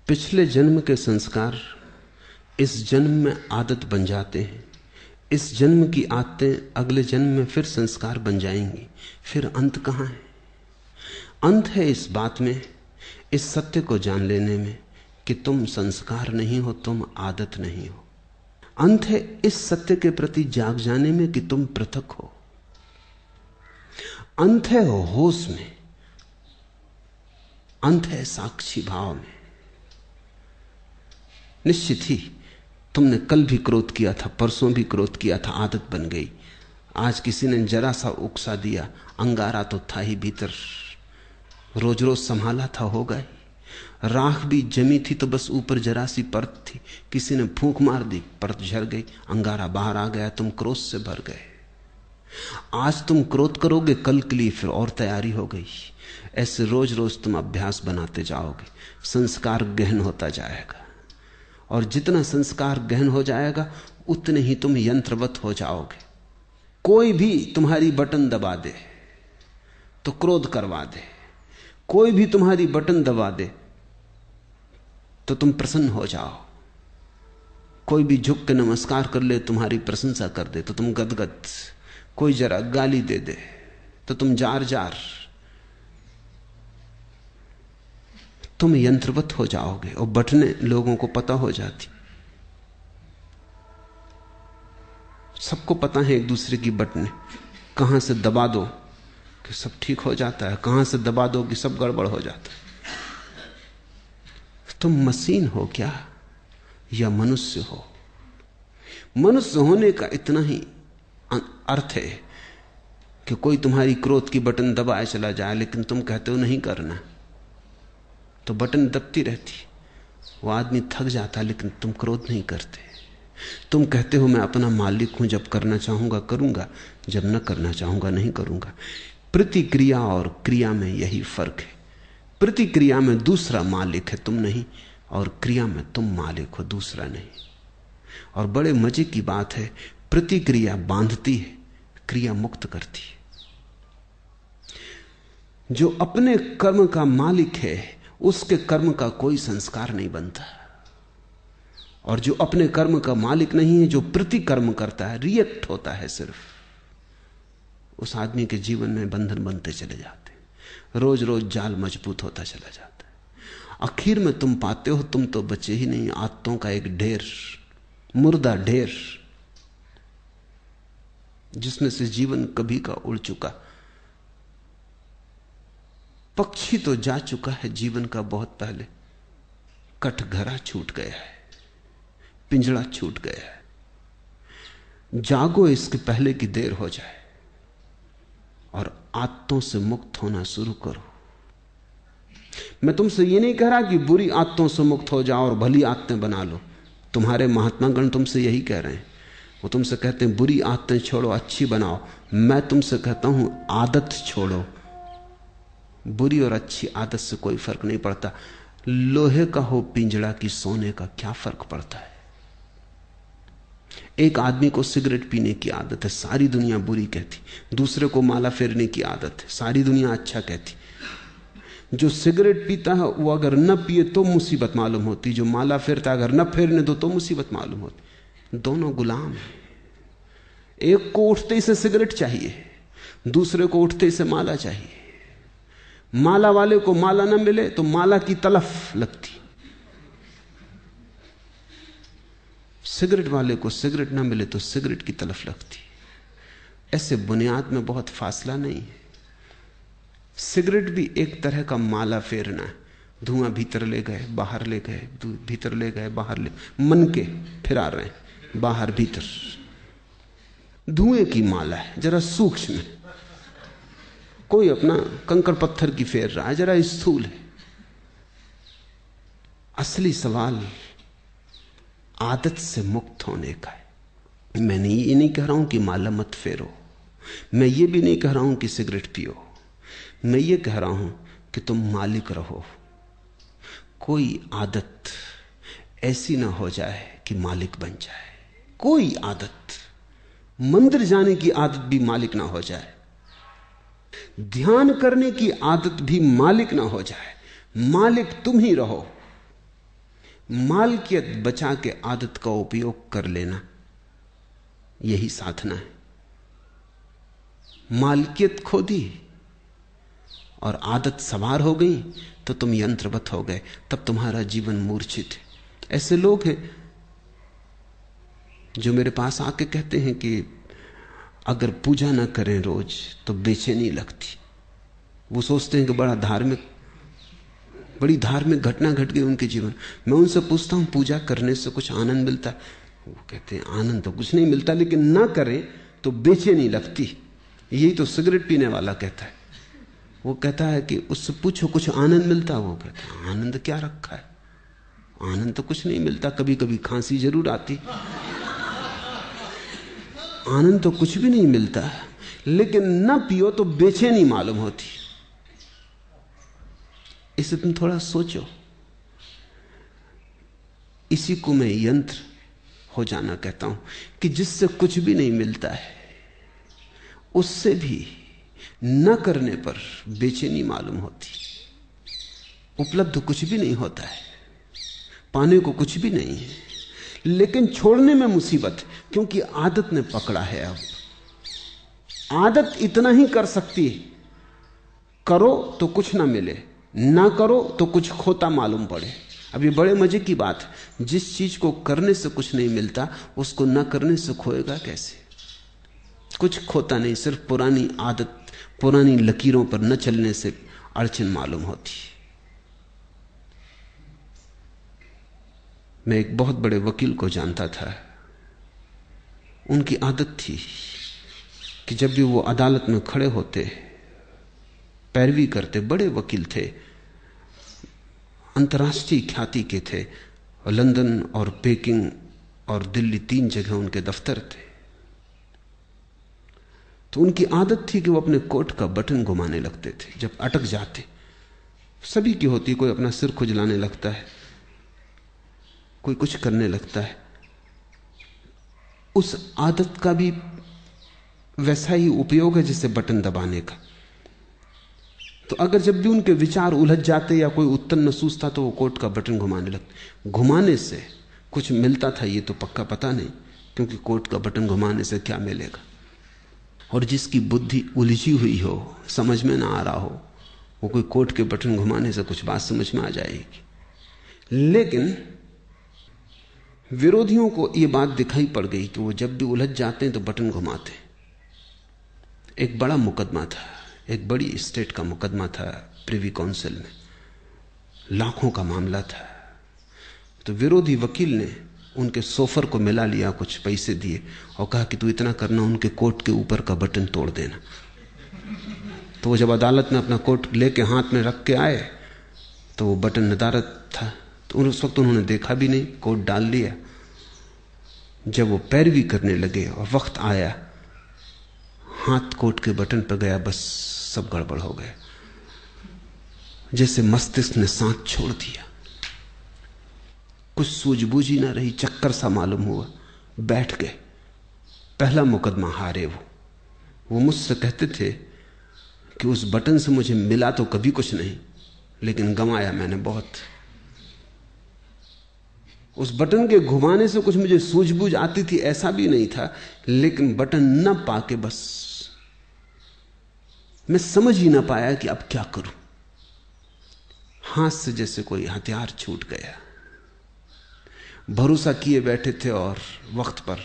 पिछले जन्म के संस्कार इस जन्म में आदत बन जाते हैं। इस जन्म की आदतें अगले जन्म में फिर संस्कार बन जाएंगी। फिर अंत कहां है? अंत है इस बात में, इस सत्य को जान लेने में कि तुम संस्कार नहीं हो, तुम आदत नहीं हो। अंत है इस सत्य के प्रति जाग जाने में कि तुम पृथक हो। अंत है होश में, अंत है साक्षी भाव में। निश्चित ही तुमने कल भी क्रोध किया था, परसों भी क्रोध किया था, आदत बन गई। आज किसी ने जरा सा उकसा दिया, अंगारा तो था ही भीतर, रोज रोज संभाला था, हो गई। राख भी जमी थी तो बस ऊपर जरा सी परत थी, किसी ने फूंक मार दी, परत झड़ गई, अंगारा बाहर आ गया, तुम क्रोध से भर गए। आज तुम क्रोध करोगे, कल के लिए फिर और तैयारी हो गई। ऐसे रोज रोज तुम अभ्यास बनाते जाओगे, संस्कार गहन होता जाएगा। और जितना संस्कार गहन हो जाएगा उतने ही तुम यंत्रवत हो जाओगे। कोई भी तुम्हारी बटन दबा दे तो क्रोध करवा दे, कोई भी तुम्हारी बटन दबा दे तो तुम प्रसन्न हो जाओ। कोई भी झुक के नमस्कार कर ले, तुम्हारी प्रशंसा कर दे तो तुम गदगद। कोई जरा गाली दे दे तो तुम जार जार। तुम यंत्रवत हो जाओगे और बटने लोगों को पता हो जाती। सबको पता है एक दूसरे की बटने, कहां से दबा दो कि सब ठीक हो जाता है, कहां से दबा दो कि सब गड़बड़ हो जाता है। तुम मशीन हो क्या या मनुष्य हो? मनुष्य होने का इतना ही अर्थ है कि कोई तुम्हारी क्रोध की बटन दबाए चला जाए, लेकिन तुम कहते हो नहीं करना, तो बटन दबती रहती। वो आदमी थक जाता, लेकिन तुम क्रोध नहीं करते। तुम कहते हो मैं अपना मालिक हूं, जब करना चाहूंगा करूंगा, जब न करना चाहूंगा नहीं करूंगा। प्रतिक्रिया और क्रिया में यही फर्क है। प्रतिक्रिया में दूसरा मालिक है, तुम नहीं, और क्रिया में तुम मालिक हो, दूसरा नहीं। और बड़े मजे की बात है, प्रतिक्रिया बांधती है, क्रिया मुक्त करती है। जो अपने कर्म का मालिक है उसके कर्म का कोई संस्कार नहीं बनता, और जो अपने कर्म का मालिक नहीं है, जो प्रतिकर्म करता है, रिएक्ट होता है सिर्फ, उस आदमी के जीवन में बंधन बनते चले जाते हैं। रोज रोज जाल मजबूत होता चला जाता है। आखिर में तुम पाते हो तुम तो बचे ही नहीं, आदतों का एक ढेर, मुर्दा ढेर, जिसमें से जीवन कभी का उड़ चुका। पक्षी तो जा चुका है जीवन का बहुत पहले, कटघरा छूट गया है, पिंजड़ा छूट गया है। जागो इसके पहले की देर हो जाए और आदतों से मुक्त होना शुरू करो। मैं तुमसे ये नहीं कह रहा कि बुरी आदतों से मुक्त हो जाओ और भली आदतें बना लो। तुम्हारे महात्मागण तुमसे यही कह रहे हैं। वो तुमसे कहते हैं बुरी आदतें छोड़ो, अच्छी बनाओ। मैं तुमसे कहता हूं आदत छोड़ो। बुरी और अच्छी आदत से कोई फर्क नहीं पड़ता। लोहे का हो पिंजड़ा की सोने का, क्या फर्क पड़ता है? एक आदमी को सिगरेट पीने की आदत है, सारी दुनिया बुरी कहती। दूसरे को माला फेरने की आदत है, सारी दुनिया अच्छा कहती। जो सिगरेट पीता है वो अगर न पिए तो मुसीबत मालूम होती, जो माला फेरता अगर न फेरने दो तो मुसीबत मालूम होती। दोनों गुलाम हैं। एक को उठते ही से सिगरेट चाहिए, दूसरे को उठते ही से माला चाहिए। माला वाले को माला ना मिले तो माला की तलफ लगती, सिगरेट वाले को सिगरेट ना मिले तो सिगरेट की तलफ लगती। ऐसे बुनियाद में बहुत फासला नहीं है। सिगरेट भी एक तरह का माला फेरना है। धुआं भीतर ले गए बाहर ले गए, भीतर ले गए बाहर ले, मन के फिरा रहे हैं बाहर भीतर। धुएं की माला है, जरा सूक्ष्म है। कोई अपना कंकड़ पत्थर की फेर रहा है, जरा स्थूल है। असली सवाल आदत से मुक्त होने का है। मैं ये नहीं कह रहा हूं कि माला मत फेरो, मैं ये भी नहीं कह रहा हूं कि सिगरेट पियो। मैं ये कह रहा हूं कि तुम मालिक रहो। कोई आदत ऐसी ना हो जाए कि मालिक बन जाए। कोई आदत, मंदिर जाने की आदत भी मालिक ना हो जाए, ध्यान करने की आदत भी मालिक ना हो जाए। मालिक तुम ही रहो। मालकियत बचा के आदत का उपयोग कर लेना, यही साधना है। मालकियत खो दी और आदत सवार हो गई तो तुम यंत्रवत हो गए, तब तुम्हारा जीवन मूर्छित है। ऐसे लोग हैं जो मेरे पास आके कहते हैं कि अगर पूजा ना करें रोज तो बेचैनी लगती। वो सोचते हैं कि बड़ी धार्मिक घटना घट गई उनके जीवन। मैं उनसे पूछता हूं पूजा करने से कुछ आनंद मिलता है? वो कहते हैं आनंद तो कुछ नहीं मिलता, लेकिन ना करें तो बेचैनी लगती। यही तो सिगरेट पीने वाला कहता है। वो कहता है कि उससे पूछो कुछ आनंद मिलता? वो कहता है आनंद क्या रखा है, आनंद तो कुछ नहीं मिलता, कभी कभी खांसी जरूर आती, आनंद तो कुछ भी नहीं मिलता। लेकिन ना पियो तो बेचैनी मालूम होती। इसे तुम थोड़ा सोचो। इसी को मैं यंत्र हो जाना कहता हूं कि जिससे कुछ भी नहीं मिलता है, उससे भी न करने पर बेचैनी मालूम होती। उपलब्ध कुछ भी नहीं होता है, पाने को कुछ भी नहीं है, लेकिन छोड़ने में मुसीबत है, क्योंकि आदत ने पकड़ा है। अब आदत इतना ही कर सकती है, करो तो कुछ ना मिले, ना करो तो कुछ खोता मालूम पड़े। अब ये बड़े मजे की बात है, जिस चीज को करने से कुछ नहीं मिलता उसको ना करने से खोएगा कैसे? कुछ खोता नहीं, सिर्फ पुरानी आदत, पुरानी लकीरों पर न चलने से अड़चन मालूम होती। मैं एक बहुत बड़े वकील को जानता था। उनकी आदत थी कि जब भी वो अदालत में खड़े होते, पैरवी करते, बड़े वकील थे, अंतर्राष्ट्रीय ख्याति के थे, लंदन और पेकिंग और दिल्ली 3 जगह उनके दफ्तर थे। तो उनकी आदत थी कि वो अपने कोट का बटन घुमाने लगते थे जब अटक जाते। सभी की होती, कोई अपना सिर खुजलाने लगता है, कोई कुछ करने लगता है। उस आदत का भी वैसा ही उपयोग है जैसे बटन दबाने का। तो अगर जब भी उनके विचार उलझ जाते या कोई उत्तर न सूझता तो वो कोट का बटन घुमाने लगते। घुमाने से कुछ मिलता था ये तो पक्का पता नहीं, क्योंकि कोट का बटन घुमाने से क्या मिलेगा। और जिसकी बुद्धि उलझी हुई हो, समझ में ना आ रहा हो, वो कोई कोट के बटन घुमाने से कुछ बात समझ में आ जाएगी। लेकिन विरोधियों को यह बात दिखाई पड़ गई कि वो जब भी उलझ जाते हैं तो बटन घुमाते। एक बड़ा मुकदमा था, एक बड़ी स्टेट का मुकदमा था प्रिवी काउंसिल में, लाखों का मामला था। तो विरोधी वकील ने उनके सोफर को मिला लिया, कुछ पैसे दिए और कहा कि तू इतना करना, उनके कोट के ऊपर का बटन तोड़ देना। तो वो जब अदालत में अपना कोट लेके हाथ में रख के आए तो वो बटन नदारद था। तो उस वक्त उन्होंने देखा भी नहीं, कोट डाल लिया। जब वो पैरवी करने लगे और वक्त आया, हाथ कोट के बटन पर गया, बस सब गड़बड़ हो गया। जैसे मस्तिष्क ने सांस छोड़ दिया, कुछ सूझबूझ ही ना रही, चक्कर सा मालूम हुआ, बैठ गए। पहला मुकदमा हारे वो मुझसे कहते थे कि उस बटन से मुझे मिला तो कभी कुछ नहीं, लेकिन गंवाया मैंने बहुत। उस बटन के घुमाने से कुछ मुझे सूझबूझ आती थी ऐसा भी नहीं था, लेकिन बटन न पाके बस मैं समझ ही ना पाया कि अब क्या करूं। हाथ से जैसे कोई हथियार छूट गया। भरोसा किए बैठे थे और वक्त पर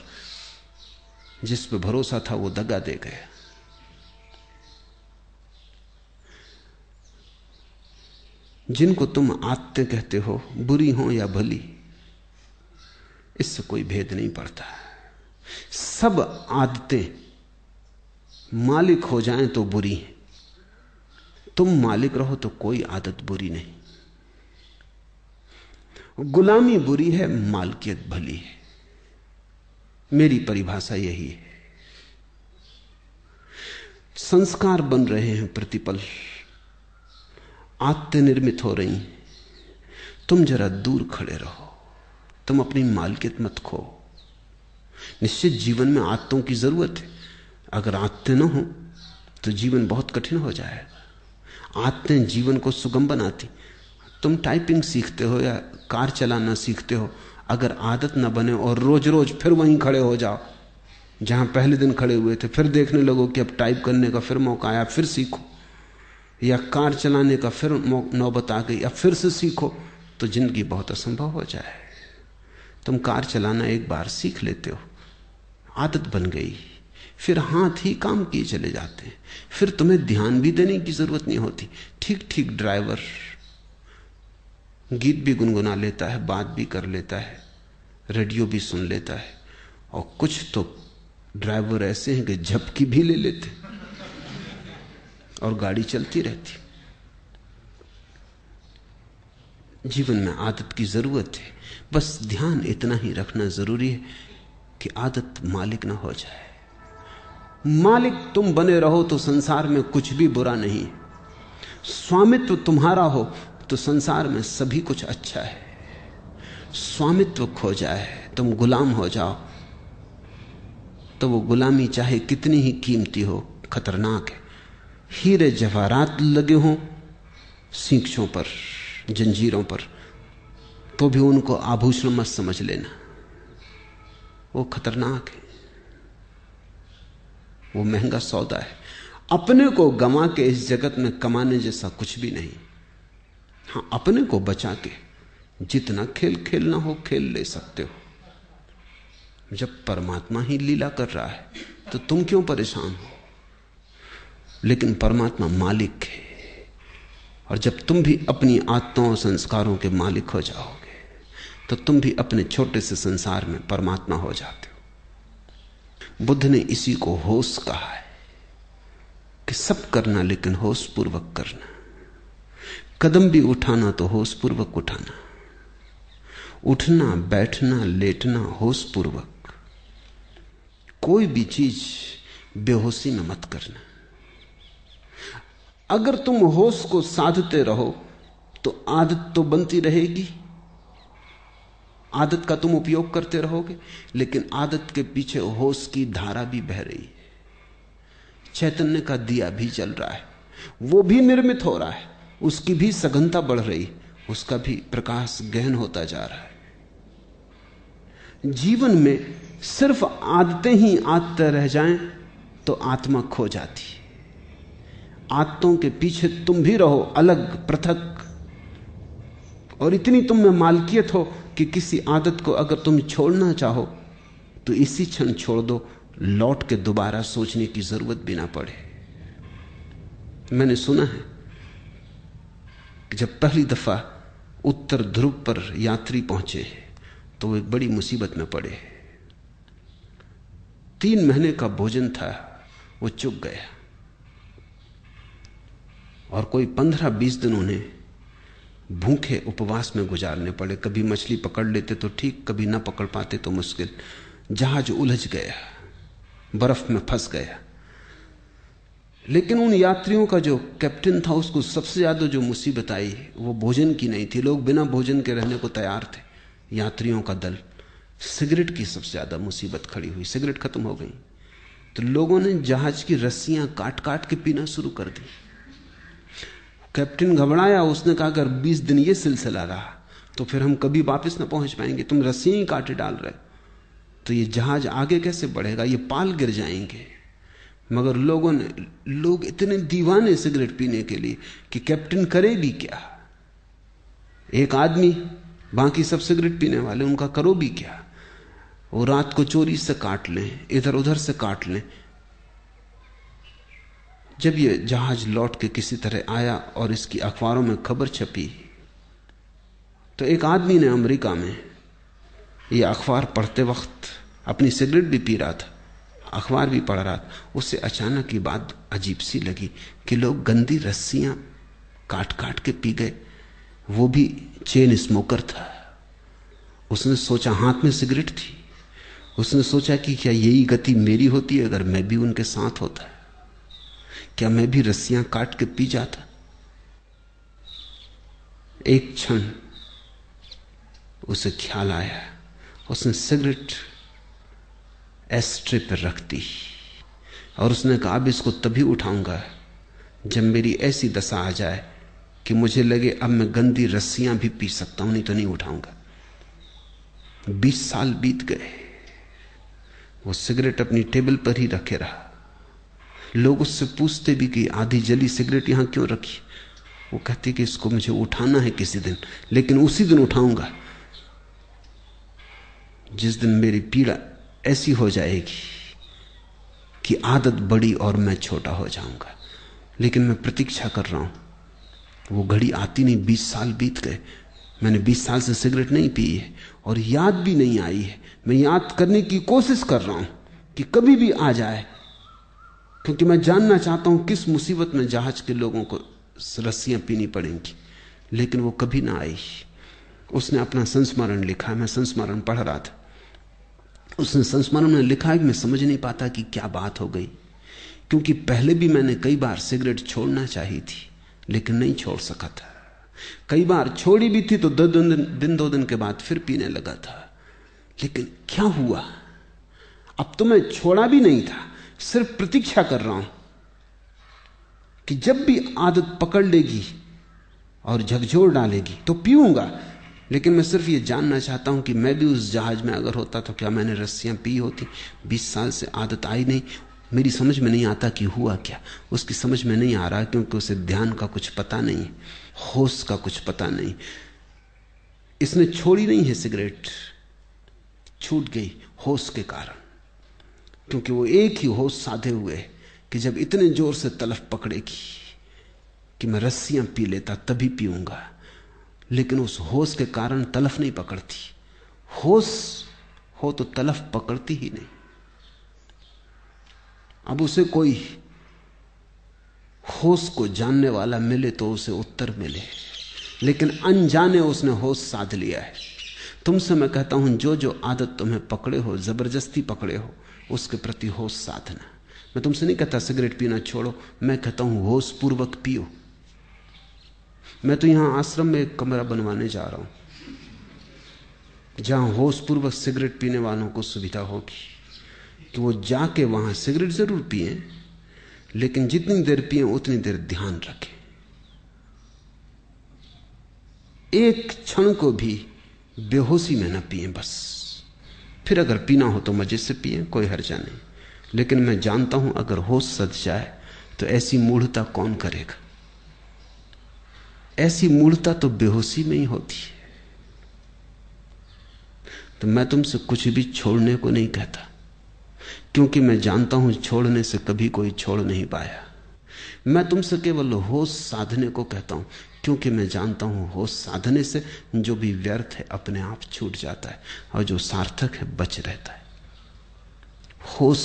जिस पे भरोसा था वो दगा दे गया। जिनको तुम आदतें कहते हो, बुरी हो या भली, इससे कोई भेद नहीं पड़ता। सब आदतें मालिक हो जाएं तो बुरी हैं, तुम मालिक रहो तो कोई आदत बुरी नहीं। गुलामी बुरी है, मालकियत भली है। मेरी परिभाषा यही है। संस्कार बन रहे हैं प्रतिपल, आदतें निर्मित हो रही हैं। तुम जरा दूर खड़े रहो, तुम अपनी मालकियत मत खो। निश्चित जीवन में आदतों की जरूरत है। अगर आदतें न हो तो जीवन बहुत कठिन हो जाएगा। आदतें जीवन को सुगम बनाती। तुम टाइपिंग सीखते हो या कार चलाना सीखते हो, अगर आदत ना बने और रोज रोज फिर वहीं खड़े हो जाओ जहां पहले दिन खड़े हुए थे, फिर देखने लगो कि अब टाइप करने का फिर मौका आया, फिर सीखो, या कार चलाने का फिर नौबत आ गई, अब फिर से सीखो, तो जिंदगी बहुत असंभव हो जाए। तुम कार चलाना एक बार सीख लेते हो, आदत बन गई, फिर हाथ ही काम किए चले जाते हैं, फिर तुम्हें ध्यान भी देने की जरूरत नहीं होती। ठीक ठीक ड्राइवर गीत भी गुनगुना लेता है, बात भी कर लेता है, रेडियो भी सुन लेता है, और कुछ तो ड्राइवर ऐसे हैं कि झपकी भी ले लेते और गाड़ी चलती रहती। जीवन में आदत की जरूरत है, बस ध्यान इतना ही रखना जरूरी है कि आदत मालिक ना हो जाए। मालिक तुम बने रहो तो संसार में कुछ भी बुरा नहीं। स्वामित्व तुम्हारा हो तो संसार में सभी कुछ अच्छा है। स्वामित्व खो जाए, तुम गुलाम हो जाओ, तो वो गुलामी चाहे कितनी ही कीमती हो खतरनाक है। हीरे जवाहरात लगे हों सींखों पर, जंजीरों पर, तो भी उनको आभूषण मत समझ लेना, वो खतरनाक है, वो महंगा सौदा है। अपने को गंवा के इस जगत में कमाने जैसा कुछ भी नहीं। हाँ, अपने को बचा के जितना खेल खेलना हो खेल ले सकते हो। जब परमात्मा ही लीला कर रहा है तो तुम क्यों परेशान हो? लेकिन परमात्मा मालिक है, और जब तुम भी अपनी आत्माओं और संस्कारों के मालिक हो जाओगे तो तुम भी अपने छोटे से संसार में परमात्मा हो जाते हो। बुद्ध ने इसी को होश कहा है कि सब करना लेकिन होश पूर्वक करना। कदम भी उठाना तो होश पूर्वक उठाना, उठना बैठना लेटना होश पूर्वक। कोई भी चीज बेहोशी में मत करना। अगर तुम होश को साधते रहो तो आदत तो बनती रहेगी, आदत का तुम उपयोग करते रहोगे, लेकिन आदत के पीछे होश की धारा भी बह रही है। चैतन्य का दिया भी जल रहा है, वो भी निर्मित हो रहा है, उसकी भी सघनता बढ़ रही, उसका भी प्रकाश गहन होता जा रहा है। जीवन में सिर्फ आदतें ही आदतें रह जाएं तो आत्मा खो जाती है। आदतों के पीछे तुम भी रहो अलग पृथक, और इतनी तुम में मालकियत हो कि किसी आदत को अगर तुम छोड़ना चाहो तो इसी क्षण छोड़ दो, लौट के दोबारा सोचने की जरूरत भी ना पड़े। मैंने सुना है कि जब पहली दफा उत्तर ध्रुव पर यात्री पहुंचे तो वो एक बड़ी मुसीबत में पड़े। 3 महीने का भोजन था, वो चुक गया, और कोई 15-20 दिन उन्हें भूखे उपवास में गुजारने पड़े। कभी मछली पकड़ लेते तो ठीक, कभी ना पकड़ पाते तो मुश्किल। जहाज उलझ गया, बर्फ में फंस गया। लेकिन उन यात्रियों का जो कैप्टन था, उसको सबसे ज्यादा जो मुसीबत आई वो भोजन की नहीं थी। लोग बिना भोजन के रहने को तैयार थे, यात्रियों का दल। सिगरेट की सबसे ज्यादा मुसीबत खड़ी हुई। सिगरेट खत्म हो गई तो लोगों ने जहाज की रस्सियां काट काट के पीना शुरू कर दी। कैप्टन घबराया, उसने कहा अगर 20 दिन ये सिलसिला रहा तो फिर हम कभी वापस ना पहुंच पाएंगे। तुम रस्सियां ही काटे डाल रहे तो ये जहाज आगे कैसे बढ़ेगा, ये पाल गिर जाएंगे। मगर लोग इतने दीवाने सिगरेट पीने के लिए कि कैप्टन करे भी क्या। एक आदमी, बाकी सब सिगरेट पीने वाले, उनका करो भी क्या। वो रात को चोरी से काट लें, इधर उधर से काट लें। जब ये जहाज लौट के किसी तरह आया और इसकी अखबारों में खबर छपी तो एक आदमी ने अमेरिका में ये अखबार पढ़ते वक्त अपनी सिगरेट भी पी रहा था, अखबार भी पढ़ रहा था। उसे अचानक ये बात अजीब सी लगी कि लोग गंदी रस्सियां काट काट के पी गए। वो भी चेन स्मोकर था। उसने सोचा, हाथ में सिगरेट थी, उसने सोचा कि क्या यही गति मेरी होती है अगर मैं भी उनके साथ होता? क्या मैं भी रस्सियां काट के पी जाता? एक क्षण उसे ख्याल आया, उसने सिगरेट एस्ट्रे पर रख दी और उसने कहा अब इसको तभी उठाऊंगा जब मेरी ऐसी दशा आ जाए कि मुझे लगे अब मैं गंदी रस्सियां भी पी सकता हूं, नहीं तो नहीं उठाऊंगा। 20 साल बीत गए, वो सिगरेट अपनी टेबल पर ही रखे रहा। लोग उससे पूछते भी कि आधी जली सिगरेट यहां क्यों रखी। वो कहती कि इसको मुझे उठाना है किसी दिन, लेकिन उसी दिन उठाऊंगा जिस दिन मेरी पीड़ा ऐसी हो जाएगी कि आदत बड़ी और मैं छोटा हो जाऊंगा। लेकिन मैं प्रतीक्षा कर रहा हूं, वो घड़ी आती नहीं। 20 साल बीत गए, मैंने 20 साल से सिगरेट नहीं पी है और याद भी नहीं आई है। मैं याद करने की कोशिश कर रहा हूं कि कभी भी आ जाए, क्योंकि मैं जानना चाहता हूं किस मुसीबत में जहाज के लोगों को रस्सियां पीनी पड़ेंगी। लेकिन वो कभी ना आई। उसने अपना संस्मरण लिखा, मैं संस्मरण पढ़ रहा था। उसने संस्मरण में लिखा है कि मैं समझ नहीं पाता कि क्या बात हो गई, क्योंकि पहले भी मैंने कई बार सिगरेट छोड़ना चाहिए थी लेकिन नहीं छोड़ सका था। कई बार छोड़ी भी थी तो 2 दिन के बाद फिर पीने लगा था। लेकिन क्या हुआ? अब तो मैं छोड़ा भी नहीं था, सिर्फ प्रतीक्षा कर रहा हूं कि जब भी आदत पकड़ लेगी और झकझोर डालेगी तो पीऊंगा। लेकिन मैं सिर्फ ये जानना चाहता हूं कि मैं भी उस जहाज में अगर होता तो क्या मैंने रस्सियां पी होती। 20 साल से आदत आई नहीं। मेरी समझ में नहीं आता कि हुआ क्या। उसकी समझ में नहीं आ रहा, क्योंकि उसे ध्यान का कुछ पता नहीं, होश का कुछ पता नहीं। इसने छोड़ी नहीं है सिगरेट, छूट गई होश के कारण, क्योंकि वो एक ही होश साधे हुए कि जब इतने जोर से तलफ पकड़ेगी कि मैं रस्सियां पी लेता तभी पीऊंगा। लेकिन उस होश के कारण तलफ नहीं पकड़ती। होश हो तो तलफ पकड़ती ही नहीं। अब उसे कोई होश को जानने वाला मिले तो उसे उत्तर मिले, लेकिन अनजाने उसने होश साध लिया है। तुमसे मैं कहता हूं, जो जो आदत तुम्हें पकड़े हो, जबरदस्ती पकड़े हो, उसके प्रति होश साधना। मैं तुमसे नहीं कहता सिगरेट पीना छोड़ो, मैं कहता हूं होश पूर्वक पियो। मैं तो यहां आश्रम में एक कमरा बनवाने जा रहा हूं जहां होश पूर्वक सिगरेट पीने वालों को सुविधा होगी कि वो जाके वहां सिगरेट जरूर पिए, लेकिन जितनी देर पिए उतनी देर ध्यान रखें। एक क्षण को भी बेहोशी में न पिए बस। फिर अगर पीना हो तो मजे से पिए, कोई हर्जा नहीं। लेकिन मैं जानता हूं अगर होश सध जाए तो ऐसी मूढ़ता कौन करेगा। ऐसी मूढ़ता तो बेहोशी में ही होती है। तो मैं तुमसे कुछ भी छोड़ने को नहीं कहता, क्योंकि मैं जानता हूं छोड़ने से कभी कोई छोड़ नहीं पाया। मैं तुमसे केवल होश साधने को कहता हूं, क्योंकि मैं जानता हूं होश साधने से जो भी व्यर्थ है अपने आप छूट जाता है और जो सार्थक है बच रहता है। होश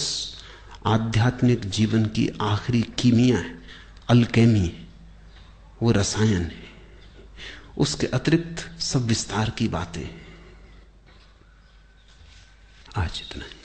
आध्यात्मिक जीवन की आखिरी कीमिया है, अल्केमी है, वो रसायन है। उसके अतिरिक्त सब विस्तार की बातें हैं। आज इतना ही।